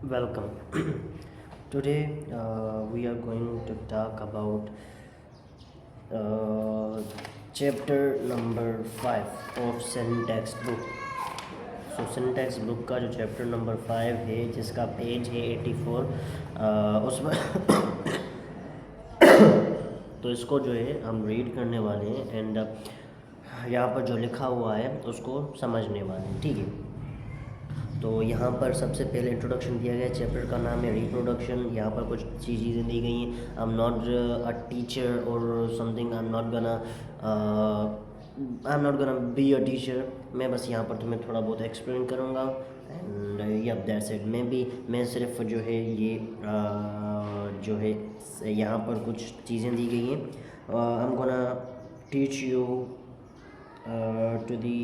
Welcome. Today we are going to talk about uh, chapter number 5 of syntax book. So syntax book का जो chapter number 5 है जिसका page है 84 उसमें तो इसको जो है हम रीड करने वाले हैं एंड यहाँ पर जो लिखा हुआ है उसको समझने वाले हैं, ठीक है। तो यहाँ पर सबसे पहले इंट्रोडक्शन दिया गया है, चैप्टर का नाम है रिप्रोडक्शन। यहाँ पर कुछ चीज़ें दी गई हैं। I am not a teacher और something, I am not gonna be a teacher. मैं बस यहाँ पर तुम्हें थोड़ा बहुत एक्सप्लेन करूँगा एंड या दैट्स इट। मैं सिर्फ जो है ये जो है यहाँ पर कुछ चीज़ें दी गई हैं। I am gonna teach you to the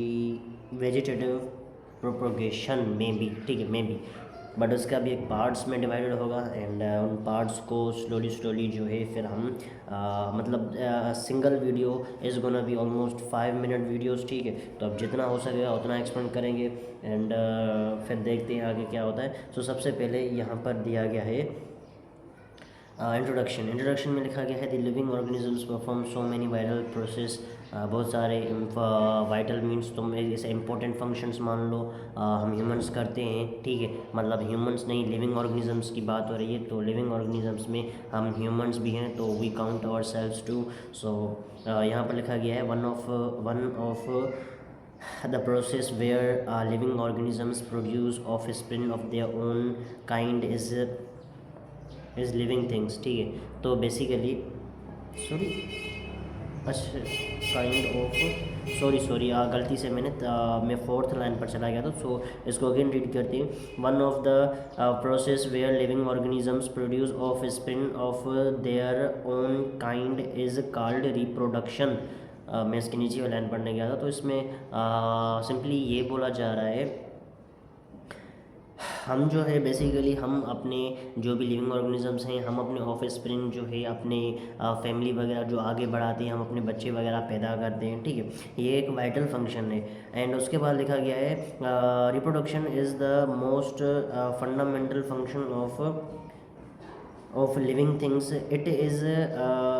vegetative propagation में भी, ठीक है, में भी, बट उसका भी एक पार्ट्स में डिवाइडेड होगा एंड उन पार्ट्स को स्लोली जो है फिर हम मतलब single video is gonna be almost 5 minute videos, ठीक है। तो अब जितना हो सकेगा उतना एक्सप्लेन करेंगे एंड फिर देखते हैं आगे क्या होता है। सो सबसे पहले यहाँ पर दिया गया है इंट्रोडक्शन में लिखा गया है the living organisms perform so many vital process. बहुत सारे वाइटल मीन्स तुम जैसे इंपॉर्टेंट फंक्शंस मान लो हम ह्यूमंस करते हैं, ठीक है। मतलब ह्यूमंस नहीं, लिविंग ऑर्गेनिजम्स की बात हो रही है। तो लिविंग ऑर्गेनिजम्स में हम ह्यूमंस भी हैं, तो we count ourselves too. So यहाँ पर लिखा गया है one of the process where living organisms produce offspring of their own kind is living things, ठीक है। तो बेसिकली अच्छा काइंड ऑफ सॉरी गलती से मैं 4th लाइन पर चला गया था। सो इसको अगेन रीड करते हैं। One of the process where living organisms produce offspring of their own kind is called reproduction. मैं इसके नीचे वाली लाइन पढ़ने गया था, तो इसमें सिंपली ये बोला जा रहा है हम जो है बेसिकली हम अपने जो भी लिविंग ऑर्गेनिजम्स हैं हम अपने ऑफ स्प्रिंग जो है अपने फैमिली वगैरह जो आगे बढ़ाते हैं, हम अपने बच्चे वगैरह पैदा करते हैं, ठीक है। ये एक वाइटल फंक्शन है एंड उसके बाद लिखा गया है reproduction is the most fundamental function of living things. It is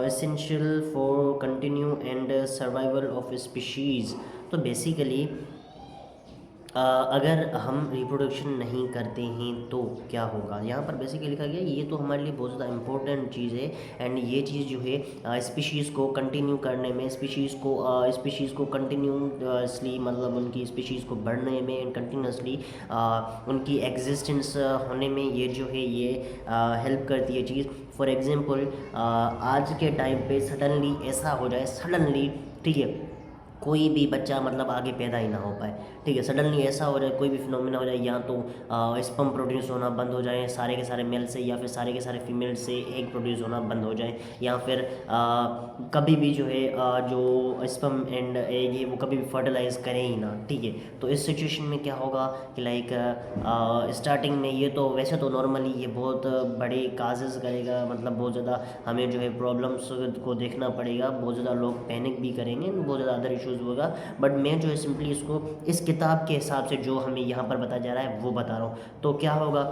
essential for continue and survival of species. तो बेसिकली अगर हम रिप्रोडक्शन नहीं करते हैं तो क्या होगा। यहाँ पर बेसिकली लिखा गया ये तो हमारे लिए बहुत ज़्यादा इम्पोर्टेंट चीज़ है एंड ये चीज़ जो है स्पीशीज़ को कंटिन्यू करने में, स्पीशीज़ को कंटिन्यूसली मतलब उनकी स्पीशीज़ को बढ़ने में एंड कंटिन्यूसली उनकी एग्जिस्टेंस होने में ये जो है ये हेल्प करती है चीज़। फॉर एग्ज़ाम्पल आज के टाइम पे सडनली ऐसा हो जाए, ठीक है, कोई भी बच्चा मतलब आगे पैदा ही ना हो पाए, ठीक है। सडनली ऐसा हो जाए, कोई भी फिनोमिना हो जाए, या तो स्पर्म प्रोड्यूस होना बंद हो जाए सारे के सारे मेल से, या फिर सारे के सारे फीमेल से एग प्रोड्यूस होना बंद हो जाए, या फिर कभी भी जो है जो स्पर्म एंड एग है वो कभी भी फर्टिलाइज करें ही ना, ठीक है। तो इस सिचुएशन में क्या होगा कि लाइक स्टार्टिंग में ये तो वैसे तो नॉर्मली ये बहुत बड़े काजेज़ करेगा, मतलब बहुत ज़्यादा हमें जो है प्रॉब्लम्स को देखना पड़ेगा, बहुत ज़्यादा लोग पैनिक भी करेंगे, बहुत ज़्यादा अदर इशूज़ होगा। बट मैं जो है सिंपली इसको इस किताब के हिसाब से जो हमें यहाँ पर बताया जा रहा है वो बता रहा हूँ। तो क्या होगा,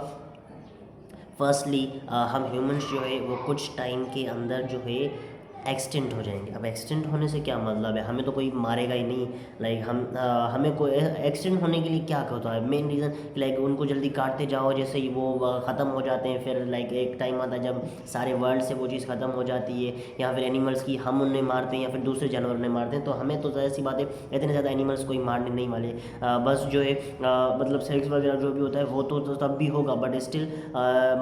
फर्स्टली हम ह्यूमंस जो है वो कुछ टाइम के अंदर जो है एक्सटेंट हो जाएंगे। अब एक्सटेंट होने से क्या मतलब है, हमें तो कोई मारेगा ही नहीं, लाइक हमें कोई एक्सटेंट होने के लिए क्या होता है, मेन रीज़न लाइक उनको जल्दी काटते जाओ जैसे ही वो ख़त्म हो जाते हैं, फिर लाइक एक टाइम आता है जब सारे वर्ल्ड से वो चीज़ ख़त्म हो जाती है, या फिर एनिमल्स की हम उन्हें मारते हैं या फिर दूसरे जानवर उन्हें मारते हैं। तो हमें तो ज़ाहिर सी बात है इतने ज़्यादा एनिमल्स कोई मारने नहीं वाले, बस जो है मतलब सेक्स वगैरह जो भी होता है वो तो तब भी होगा, बट स्टिल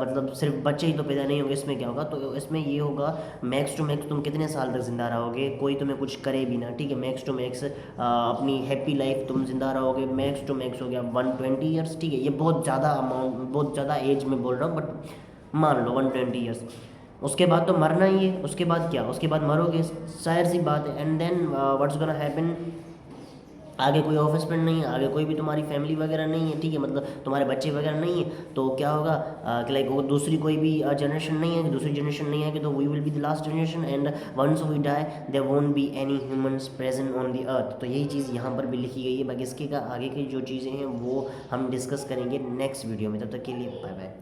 मतलब सिर्फ बच्चे ही तो पैदा नहीं होंगे। इसमें क्या होगा, तो इसमें ये होगा मैक्स टू मैक्स तुम कितने साल तक ज़िंदा रहोगे, कोई तुम्हें कुछ करे भी ना, ठीक है। मैक्स टू मैक्स अपनी हैप्पी लाइफ तुम ज़िंदा रहोगे, मैक्स टू मैक्स हो गया 120 ईयर्स, ठीक है। ये बहुत ज़्यादा अमाउंट, बहुत ज़्यादा एज में बोल रहा हूँ, बट मान लो 120 ईयर्स। उसके बाद तो मरना ही है, उसके बाद क्या, उसके बाद मरोगे, जाहिर सी बात है। And then what's gonna happen, आगे कोई ऑफिस फ्रेंड नहीं है, आगे कोई भी तुम्हारी फैमिली वगैरह नहीं है, ठीक है, मतलब तुम्हारे बच्चे वगैरह नहीं है, तो क्या होगा कि लाइक वो दूसरी कोई भी जनरेशन नहीं है, दूसरी जनरेशन नहीं है कि तो we will be the last generation and once we die there won't be any humans present on the earth. तो यही चीज़ यहाँ पर भी लिखी गई है। बाकी इसके का आगे की जो चीज़ें हैं वो हम डिस्कस करेंगे नेक्स्ट वीडियो में। तब तक के लिए बाय बाय।